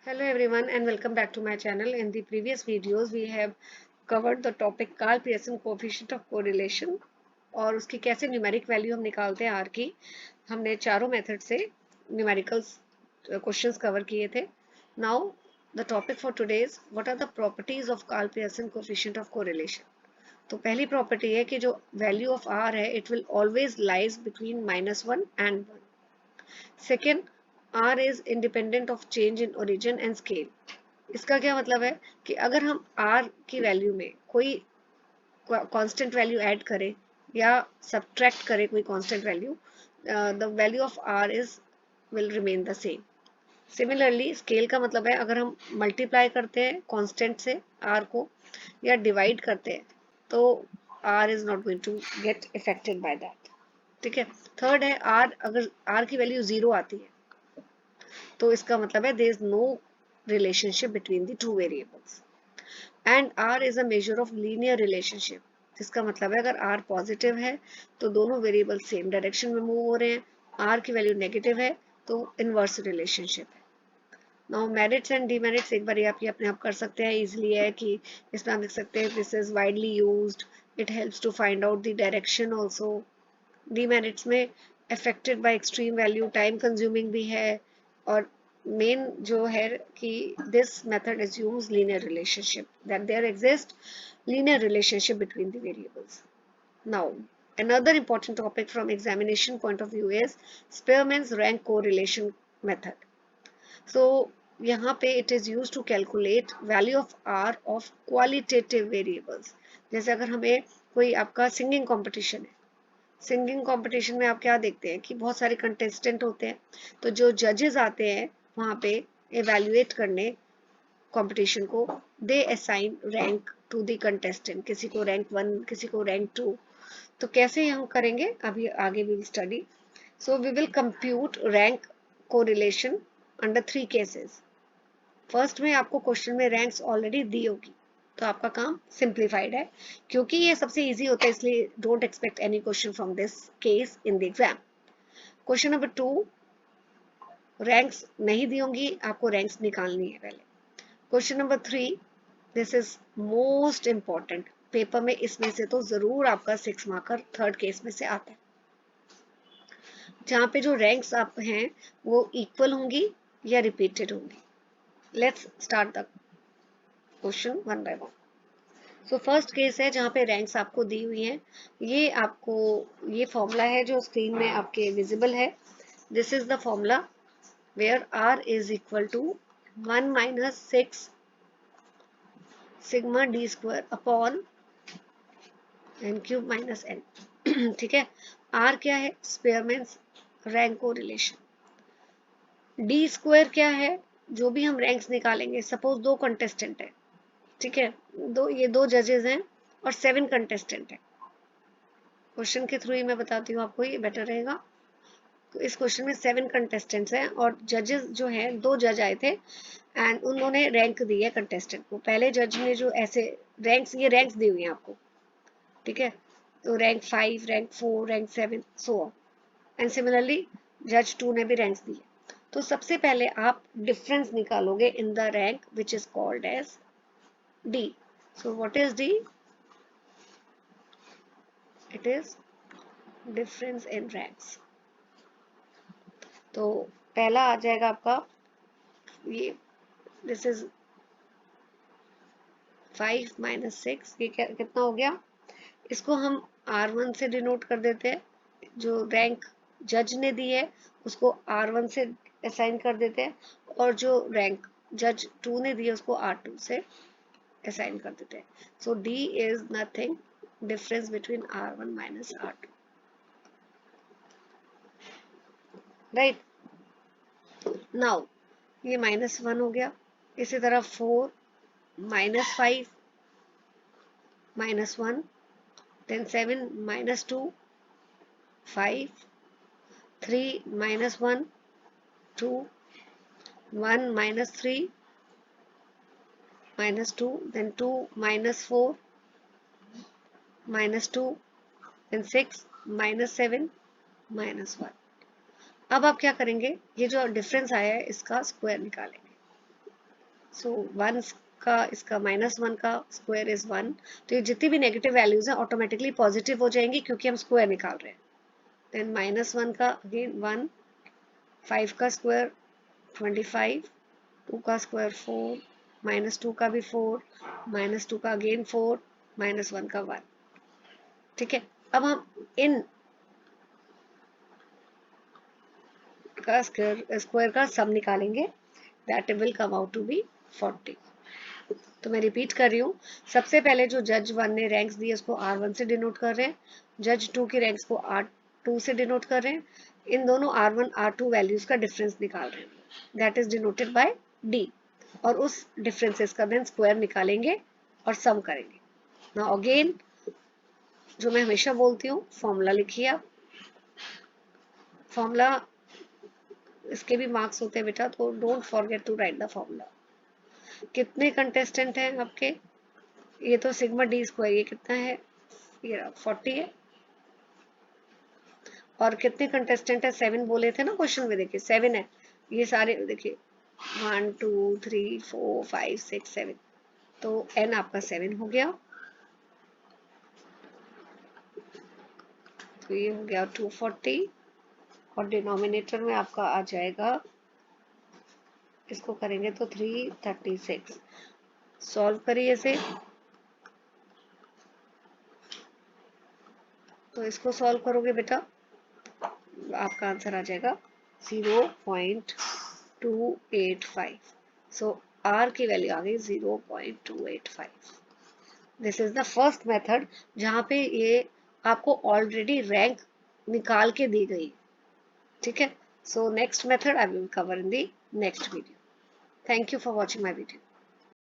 Hello everyone and welcome back to my channel. In the previous videos we have covered the topic Karl Pearson coefficient of correlation और उसकी कैसे numeric value हम निकालते हैं are की. हमने चारों मेथड से न्यूमेरिकल क्वेश्चंस कवर किए थे. Now the topic for today is what are the properties of Karl Pearson coefficient of correlation. तो पहली प्रॉपर्टी है कि जो वैल्यू ऑफ आर है it will always lies between -1 and 1. Second, R is independent of change in origin and scale. इसका क्या मतलब है कि अगर हम R की वैल्यू में कोई कांस्टेंट वैल्यू ऐड करें या सब्ट्रैक्ट करें कोई constant value, the value of R is will remain the same. Similarly scale का मतलब है अगर हम मल्टीप्लाई करते हैं कांस्टेंट से R को या डिवाइड करते हैं तो R is not going to get affected by that. ठीक है. थर्ड है R, अगर R की वैल्यू 0 आती है तो इसका मतलब है there is no relationship between the two variables. And R is a measure of linear relationship. इसका मतलब है अगर R पॉजिटिव है तो दोनों वेरिएबल सेम डायरेक्शन में मूव हो रहे हैं. R की वैल्यू नेगेटिव है तो इनवर्स रिलेशनशिप है. नाउ मेरिट्स एंड डीमेरिट्स एक बार आप ये अपने आप कर सकते हैं. इजीली है कि इसमें हम लिख सकते हैं this is widely used, it helps to find out the direction also. Demerits में affected by extreme value, time consuming भी है, और मेन जो है कि this method assumes linear relationship, that there exists linear relationship between the variables. Now another important topic from examination point of view is Spearman's rank correlation method. So यहाँ पे it is used to calculate value of R of qualitative variables. जैसे अगर हमें कोई आपका singing competition है, singing competition में आप क्या देखते हैं कि बहुत सारे कंटेस्टेंट होते हैं, तो जो जजेस आते हैं वहाँ पे एवेल्युएट करने कंपटीशन को, they assign rank to the contestant. किसी को रैंक 1, किसी को रैंक 2. तो कैसे हम करेंगे अभी आगे we will study. So we will compute rank correlation under 3 cases. First में आपको क्वेश्चन में रैंक्स ऑलरेडी दी होगी तो आपका काम सिंप्लीफाइड है, क्योंकि ये सबसे इजी होता है इसलिए don't expect any question from this case in the exam. Question number 2, ranks नहीं दी होंगी, आपको रैंक्स निकालनी है पहले. Question number 3, this is most important. Paper में इसमें से तो जरूर आपका 6 मार्कर थर्ड केस में से आता है, जहाँ पे जो रैंक्स आप हैं वो इक्वल होंगी या रिपीटेड होंगी. Let's start the question one by one. So first case है जहाँ पे रैंक्स आपको दी हुई हैं. ये आपको ये फॉर्मूला है जो स्क्रीन में आपके विजिबल है. This is the formula where R is equal to 1 minus 6 sigma D square upon n cube minus n. ठीक है. R क्या है? Spearman's rank correlation. D square क्या है? जो भी हम रैंक्स निकालेंगे, सपोज 2 कंटेस्टेंट है, ठीक है, ये 2 जजेस हैं और 7 कंटेस्टेंट है. क्वेश्चन के थ्रू ही मैं बताती हूँ आपको, ये बेटर रहेगा. तो इस क्वेश्चन में 7 कंटेस्टेंट्स हैं और जजेस जो हैं 2 जज आए थे एंड उन्होंने रैंक दी है कंटेस्टेंट को. पहले जज ने जो ऐसे रैंक्स, ये रैंक्स दी हुई हैं आपको, ठीक है. तो rank 5, rank 4, rank 7 so on. And similarly जज 2 ने भी रैंक्स दी है. तो सबसे पहले आप डिफरेंस निकालोगे in the rank which is called as D. So what is D? It is difference in ranks. तो पहला आ जाएगा आपका ये, this is 5 minus 6. ये कितना हो गया? इसको हम R1 से डिनोट कर देते हैं. जो रैंक जज ने दी है उसको R1 से असाइन कर देते हैं और जो रैंक जज 2 ने दी है उसको R2 से असाइन कर देते हैं. सो D is nothing, difference between R1 minus R2. Right. Now ये -1 हो गया. इसी तरह 4 -5 -1, then 7 -2 5 3 -1 2 1 -3 -2, then 2 -4 -2, then 6 -7 -1. अब आप क्या करेंगे, ये जो डिफरेंस आया है इसका स्क्वायर निकालेंगे. सो 1 का इसका -1 का स्क्वायर इज 1, तो ये जितनी भी नेगेटिव वैल्यूज हैं ऑटोमेटिकली पॉजिटिव हो जाएंगी क्योंकि हम स्क्वायर निकाल रहे हैं। देन -1 का अगेन 1, 5 का स्क्वायर 25, 2 का स्क्वायर 4, -2 का भी 4, -2 का अगेन 4, -1 का 1। ठीक है, अब हम इन का स्क्वायर का सम निकालेंगे, that will come out to be 40। तो मैं रिपीट कर रही हूँ, सबसे पहले जो जज 1 ने रैंक्स दिए उसको R1 से डिनोट कर रहे हैं, जज 2 की रैंक्स को R2 से डिनोट कर रहे हैं, इन दोनों R1 R2 वैल्यूज का डिफरेंस निकाल रहे हैं, that is denoted by D, और उस डिफरेंसेस का देन स्क्वायर निकालेंगे और सम करेंगे। नाउ अगेन जो मैं हमेशा बोलती हूँ, फॉर्मूला लिखिए आप, फॉर्मूला इसके भी मार्क्स होते हैं बेटा, तो don't forget to write the formula. कितने कंटेस्टेंट हैं आपके, ये तो सिग्मा डी स्क्वायर, ये कितना है, ये 40 है, और कितने कंटेस्टेंट है, 7 बोले थे ना क्वेश्चन में, देखिए 7 है, ये सारे देखिए 1 2 3 4 5 6 7, तो n आपका 7 हो गया, तो ये हो गया 240, और डिनोमिनेटर में आपका आ जाएगा, इसको करेंगे तो 336। सॉल्व करिए इसे, तो इसको सॉल्व करोगे बेटा आपका आंसर आ जाएगा 0.285। सो R की वैल्यू आ गई 0.285। This is the first method जहां पे ये आपको ऑलरेडी रैंक निकाल के दी गई। ठीक है, so next method I will cover in the next video. Thank you for watching my video.